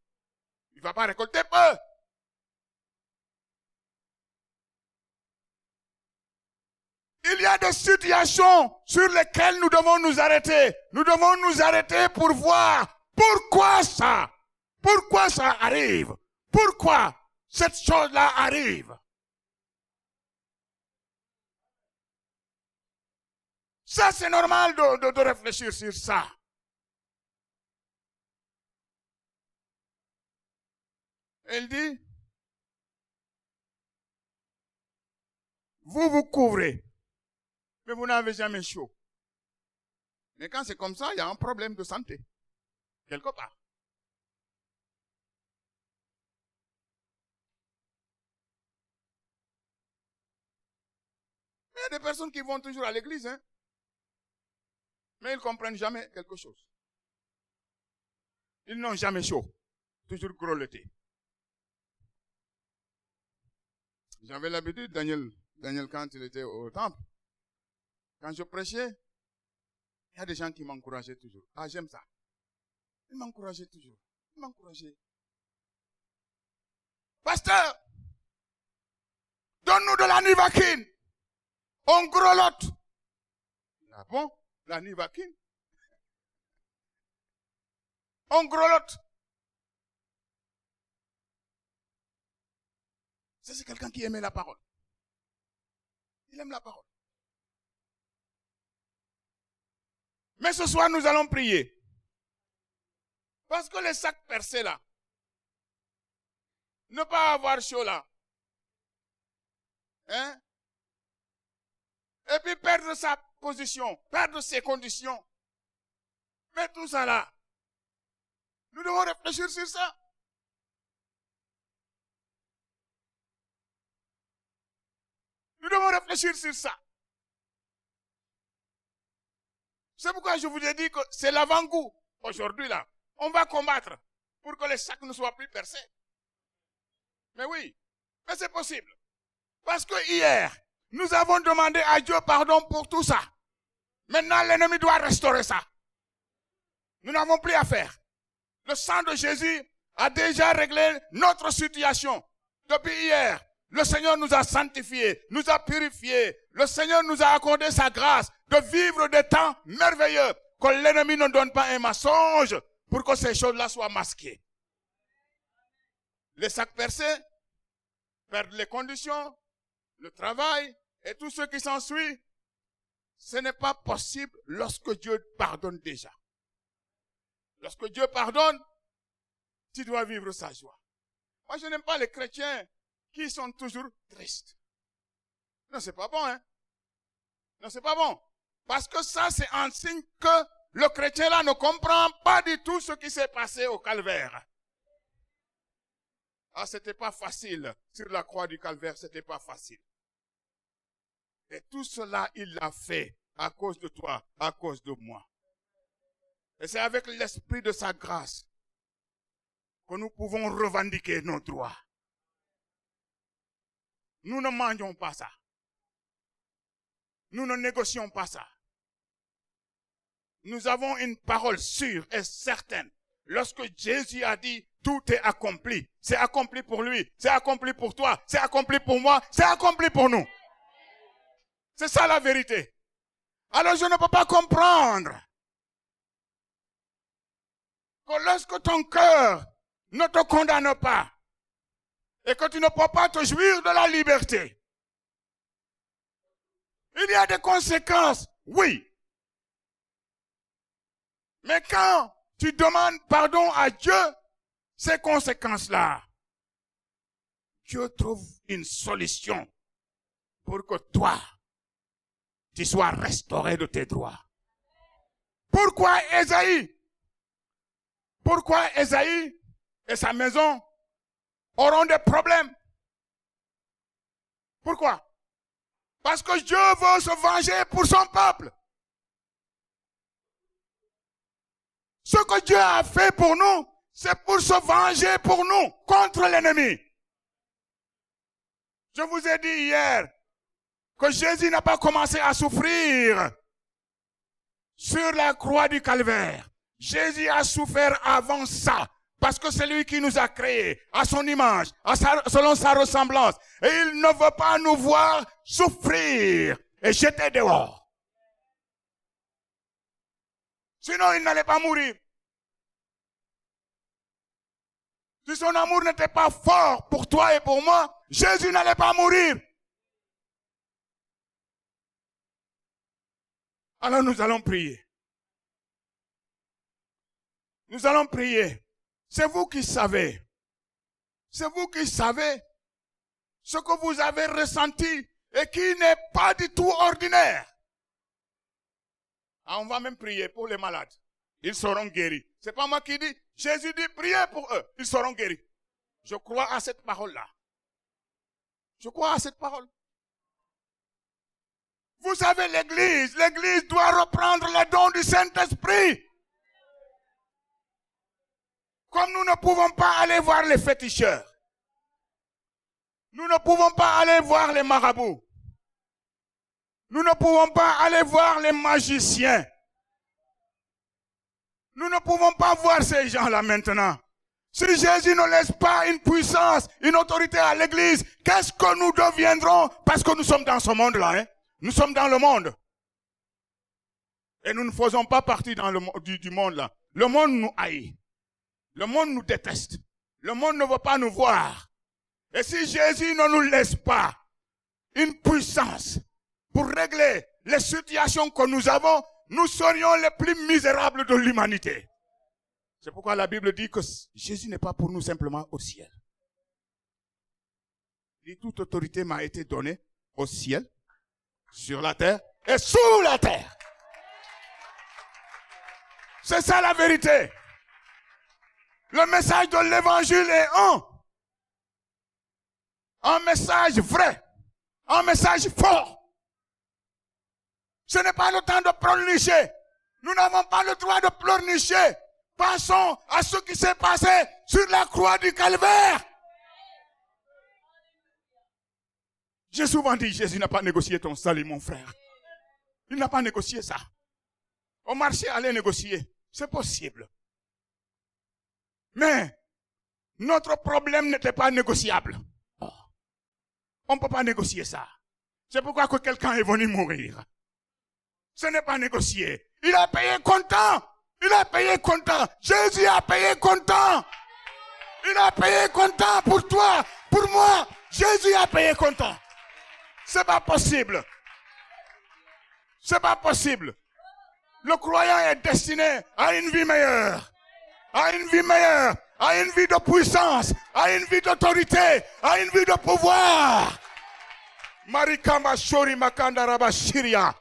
Il ne va pas récolter peu. Il y a des situations sur lesquelles nous devons nous arrêter. Nous devons nous arrêter pour voir pourquoi ça arrive. Pourquoi cette chose-là arrive. Ça, c'est normal de réfléchir sur ça. Elle dit, vous vous couvrez, mais vous n'avez jamais chaud. Mais quand c'est comme ça, il y a un problème de santé, quelque part. Il y a des personnes qui vont toujours à l'église, hein, mais ils ne comprennent jamais quelque chose. Ils n'ont jamais chaud, toujours grelotté. J'avais l'habitude, Daniel, quand il était au temple, quand je prêchais, il y a des gens qui m'encourageaient toujours. Ah, j'aime ça. Ils m'encourageaient toujours. Ils m'encourageaient. Pasteur, donne-nous de la nivaquine. On grelotte. Ah bon? La nivaquine? On grelotte. Ça, c'est quelqu'un qui aimait la parole. Il aime la parole. Mais ce soir, nous allons prier. Parce que les sacs percés là, ne pas avoir chaud là, hein? Et puis perdre sa position, perdre ses conditions. Mais tout ça là, nous devons réfléchir sur ça. Nous devons réfléchir sur ça. C'est pourquoi je vous ai dit que c'est l'avant-goût. Aujourd'hui là, on va combattre pour que les sacs ne soient plus percés. Mais oui, mais c'est possible. Parce que hier, nous avons demandé à Dieu pardon pour tout ça. Maintenant, l'ennemi doit restaurer ça. Nous n'avons plus à faire. Le sang de Jésus a déjà réglé notre situation. Depuis hier, le Seigneur nous a sanctifiés, nous a purifiés. Le Seigneur nous a accordé sa grâce de vivre des temps merveilleux. Que l'ennemi ne donne pas un mensonge pour que ces choses-là soient masquées. Les sacs percés, perdre les conditions, le travail et tout ce qui s'ensuit, ce n'est pas possible lorsque Dieu pardonne déjà. Lorsque Dieu pardonne, tu dois vivre sa joie. Moi, je n'aime pas les chrétiens qui sont toujours tristes. Non, c'est pas bon, hein. Non, c'est pas bon. Parce que ça, c'est un signe que Le chrétien là ne comprend pas du tout ce qui s'est passé au calvaire. Ah, c'était pas facile. Sur la croix du calvaire, c'était pas facile. Et tout cela, il l'a fait à cause de toi, à cause de moi. Et c'est avec l'esprit de sa grâce que nous pouvons revendiquer nos droits. Nous ne mangeons pas ça. Nous ne négocions pas ça. Nous avons une parole sûre et certaine. Lorsque Jésus a dit, tout est accompli. C'est accompli pour lui, c'est accompli pour toi, c'est accompli pour moi, c'est accompli pour nous. C'est ça la vérité. Alors je ne peux pas comprendre que lorsque ton cœur ne te condamne pas et que tu ne peux pas te jouir de la liberté, il y a des conséquences, oui. Mais quand tu demandes pardon à Dieu, ces conséquences-là, Dieu trouve une solution pour que toi, tu sois restauré de tes droits. Pourquoi Ésaïe et sa maison auront des problèmes? Pourquoi? Parce que Dieu veut se venger pour son peuple. Ce que Dieu a fait pour nous, c'est pour se venger pour nous contre l'ennemi. Je vous ai dit hier que Jésus n'a pas commencé à souffrir sur la croix du calvaire. Jésus a souffert avant ça, parce que c'est lui qui nous a créés à son image, selon sa ressemblance. Et il ne veut pas nous voir souffrir et jeter dehors. Sinon, il n'allait pas mourir. Si son amour n'était pas fort pour toi et pour moi, Jésus n'allait pas mourir. Alors nous allons prier. Nous allons prier. C'est vous qui savez. C'est vous qui savez ce que vous avez ressenti et qui n'est pas du tout ordinaire. Ah, on va même prier pour les malades. Ils seront guéris. C'est pas moi qui dis. Jésus dit, priez pour eux. Ils seront guéris. Je crois à cette parole-là. Je crois à cette parole. Vous savez, l'église doit reprendre les dons du Saint-Esprit. Comme nous ne pouvons pas aller voir les féticheurs. Nous ne pouvons pas aller voir les marabouts. Nous ne pouvons pas aller voir les magiciens. Nous ne pouvons pas voir ces gens-là maintenant. Si Jésus ne laisse pas une puissance, une autorité à l'église, qu'est-ce que nous deviendrons? Parce que nous sommes dans ce monde-là, hein? Nous sommes dans le monde. Et nous ne faisons pas partie du monde-là. Le monde nous haït. Le monde nous déteste. Le monde ne veut pas nous voir. Et si Jésus ne nous laisse pas une puissance pour régler les situations que nous avons, nous serions les plus misérables de l'humanité. C'est pourquoi la Bible dit que Jésus n'est pas pour nous simplement au ciel. Il dit, toute autorité m'a été donnée au ciel, sur la terre et sous la terre. C'est ça la vérité. Le message de l'évangile est un message vrai, un message fort. Ce n'est pas le temps de pleurnicher. Nous n'avons pas le droit de pleurnicher. Pensons à ce qui s'est passé sur la croix du calvaire. J'ai souvent dit, Jésus n'a pas négocié ton salut, mon frère. Il n'a pas négocié ça. Au marché, allez négocier. C'est possible. Mais notre problème n'était pas négociable. Oh. On ne peut pas négocier ça. C'est pourquoi que quelqu'un est venu mourir. Ce n'est pas négocié. Il a payé comptant. Il a payé comptant. Jésus a payé comptant. Il a payé comptant pour toi, pour moi. Jésus a payé comptant. C'est pas possible. C'est pas possible. Le croyant est destiné à une vie meilleure. À une vie meilleure. À une vie de puissance. À une vie d'autorité. À une vie de pouvoir. Marikamba Shori Makanda Rabashiria.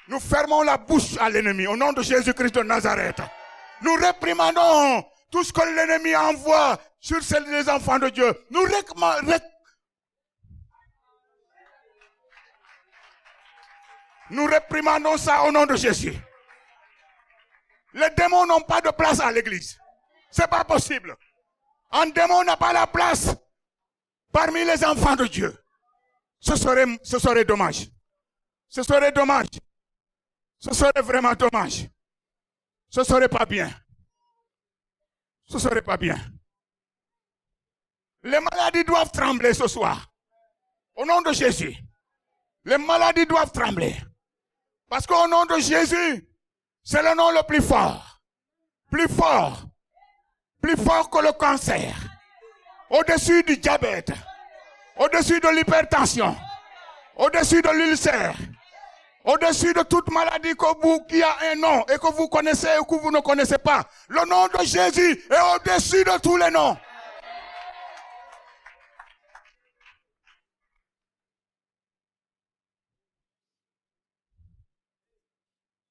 Nous fermons la bouche à l'ennemi au nom de Jésus-Christ de Nazareth. Nous réprimandons tout ce que l'ennemi envoie sur celles des enfants de Dieu. Nous réprimandons ça au nom de Jésus. Les démons n'ont pas de place à l'église. C'est pas possible. Un démon n'a pas la place parmi les enfants de Dieu. Ce serait dommage. Ce serait dommage. Ce serait vraiment dommage. Ce serait pas bien. Ce serait pas bien. Les maladies doivent trembler ce soir. Au nom de Jésus. Les maladies doivent trembler. Parce qu'au nom de Jésus, c'est le nom le plus fort. Plus fort. Plus fort que le cancer. Au-dessus du diabète. Au-dessus de l'hypertension. Au-dessus de l'ulcère. Au-dessus de toute maladie qui a un nom et que vous connaissez et que vous ne connaissez pas. Le nom de Jésus est au-dessus de tous les noms.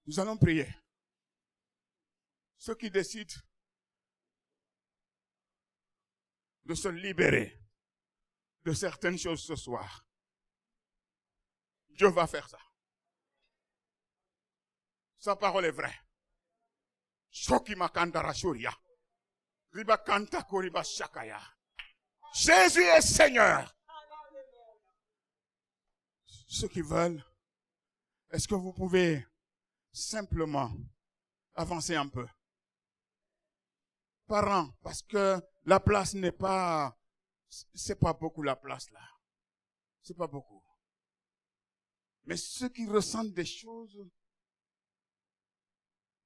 Nous allons prier. Ceux qui décident de se libérer de certaines choses ce soir, Dieu va faire ça. Sa parole est vraie. Jésus est Seigneur. Ceux qui veulent, est-ce que vous pouvez simplement avancer un peu? Par an, parce que la place n'est pas, c'est pas beaucoup la place là. C'est pas beaucoup. Mais ceux qui ressentent des choses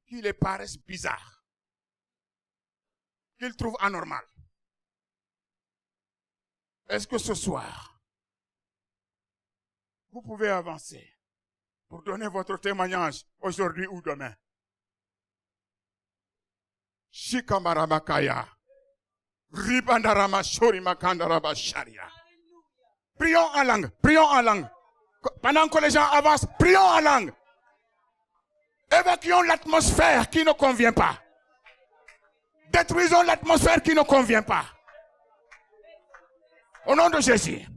qui les paraissent bizarres, qu'ils trouvent anormales, est-ce que ce soir, vous pouvez avancer pour donner votre témoignage aujourd'hui ou demain? Shikamarabakaya. Ribandarama shorimakandaraba sharia. Prions en langue, prions en langue. Pendant que les gens avancent, prions en langue. Évacuons l'atmosphère qui ne convient pas. Détruisons l'atmosphère qui ne convient pas. Au nom de Jésus.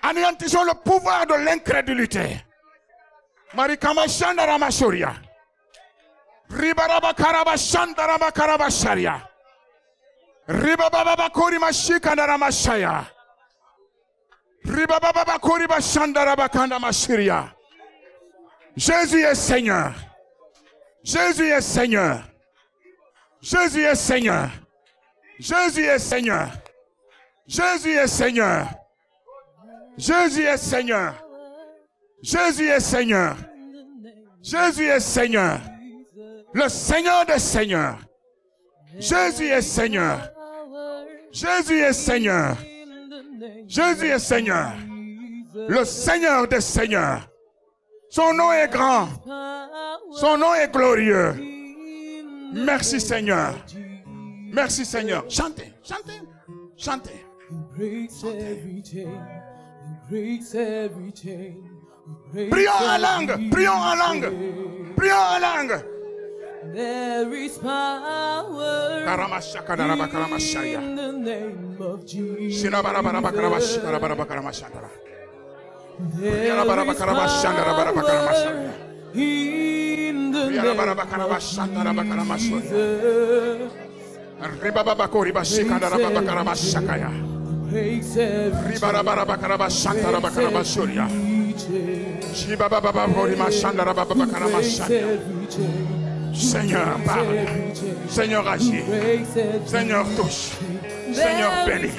Anéantissons le pouvoir de l'incrédulité. Marikama Shandarama Shoria. Ribaraba Karaba Shandaraba Karaba Sharia. Ribababa Korima Shikandarama Shaya. Ribababa Koriba Shandaraba Kandama Shiria. Jésus est Seigneur. Jésus est Seigneur. Jésus est Seigneur. Jésus est Seigneur. Jésus est Seigneur. Jésus est Seigneur. Jésus est Seigneur. Jésus est Seigneur. Le Seigneur des Seigneurs. Jésus est Seigneur. Jésus est Seigneur. Jésus est Seigneur. Le Seigneur des Seigneurs. Son nom est grand. Son nom est glorieux. Merci Seigneur. Merci Seigneur. Chantez, chantez, chantez. Prions en langue, prions en langue, prions en langue. There is power in the name of Jesus. There is power in the name of Jesus. Seigneur, parle. Seigneur, agis. Seigneur, touche. Seigneur, bénis.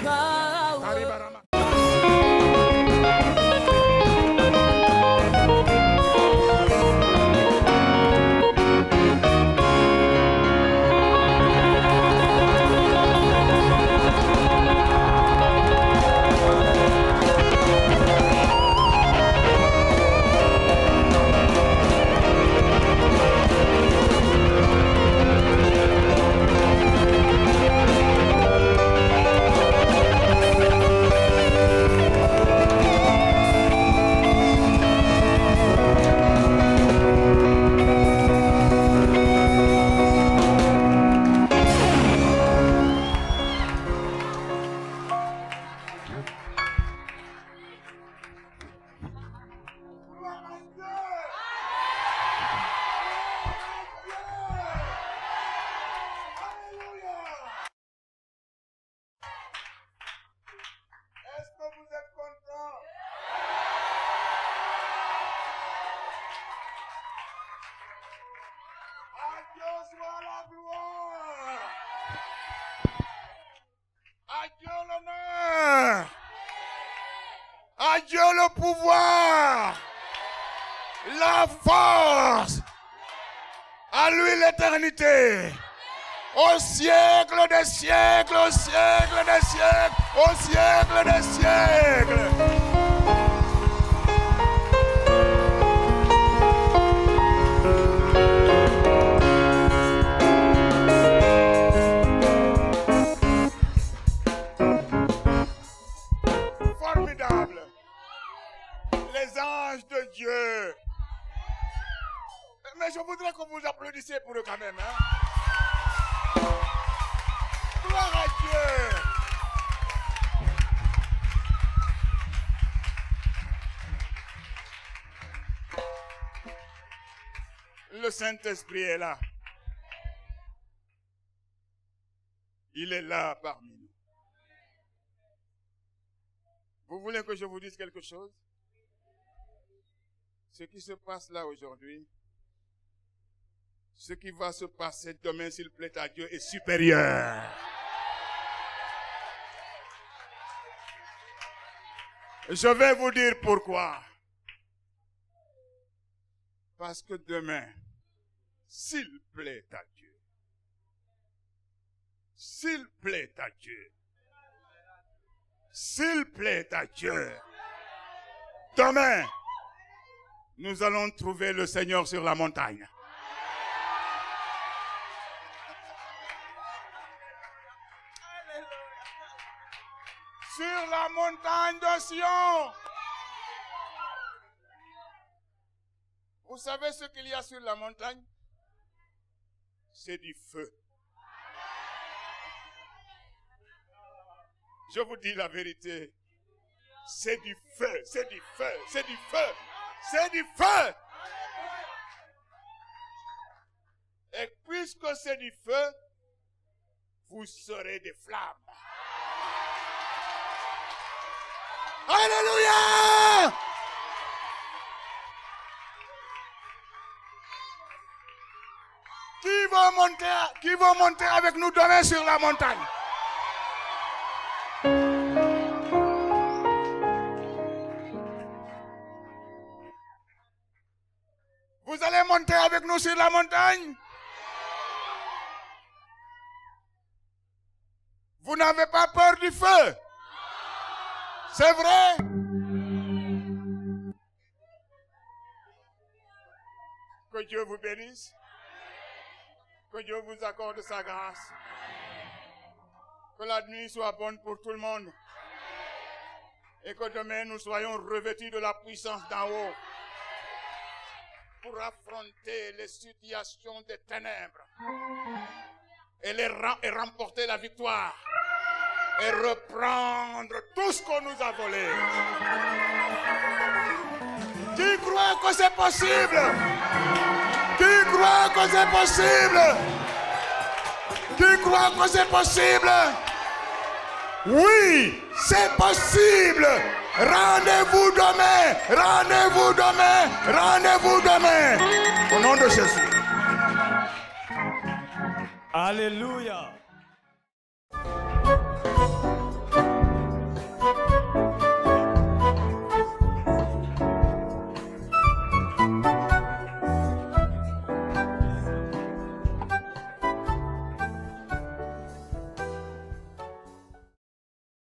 Dieu le pouvoir, la force, à lui l'éternité, au siècle des siècles, au siècle des siècles, au siècle des siècles. Formidable. Les anges de Dieu. Mais je voudrais que vous applaudissiez pour eux quand même. Hein? Gloire à Dieu. Le Saint-Esprit est là. Il est là parmi nous. Vous voulez que je vous dise quelque chose? Ce qui se passe là aujourd'hui, ce qui va se passer demain, s'il plaît à Dieu, est supérieur. Je vais vous dire pourquoi. Parce que demain, s'il plaît à Dieu, s'il plaît à Dieu, s'il plaît à Dieu, demain, nous allons trouver le Seigneur sur la montagne. Sur la montagne de Sion. Vous savez ce qu'il y a sur la montagne? C'est du feu. Je vous dis la vérité. C'est du feu, c'est du feu, c'est du feu, c'est du feu. Et puisque c'est du feu, vous serez des flammes. Alléluia! Qui va monter avec nous demain sur la montagne? Vous allez monter avec nous sur la montagne? Vous n'avez pas peur du feu? C'est vrai? Que Dieu vous bénisse. Que Dieu vous accorde sa grâce. Que la nuit soit bonne pour tout le monde. Et que demain nous soyons revêtus de la puissance d'en haut. Pour affronter les situations des ténèbres. Et remporter la victoire. Et reprendre tout ce qu'on nous a volé. Qui croit que c'est possible? Qui croit que c'est possible? Qui croit que c'est possible? Oui, c'est possible. Rendez-vous demain. Rendez-vous demain. Rendez-vous demain. Au nom de Jésus. Alléluia.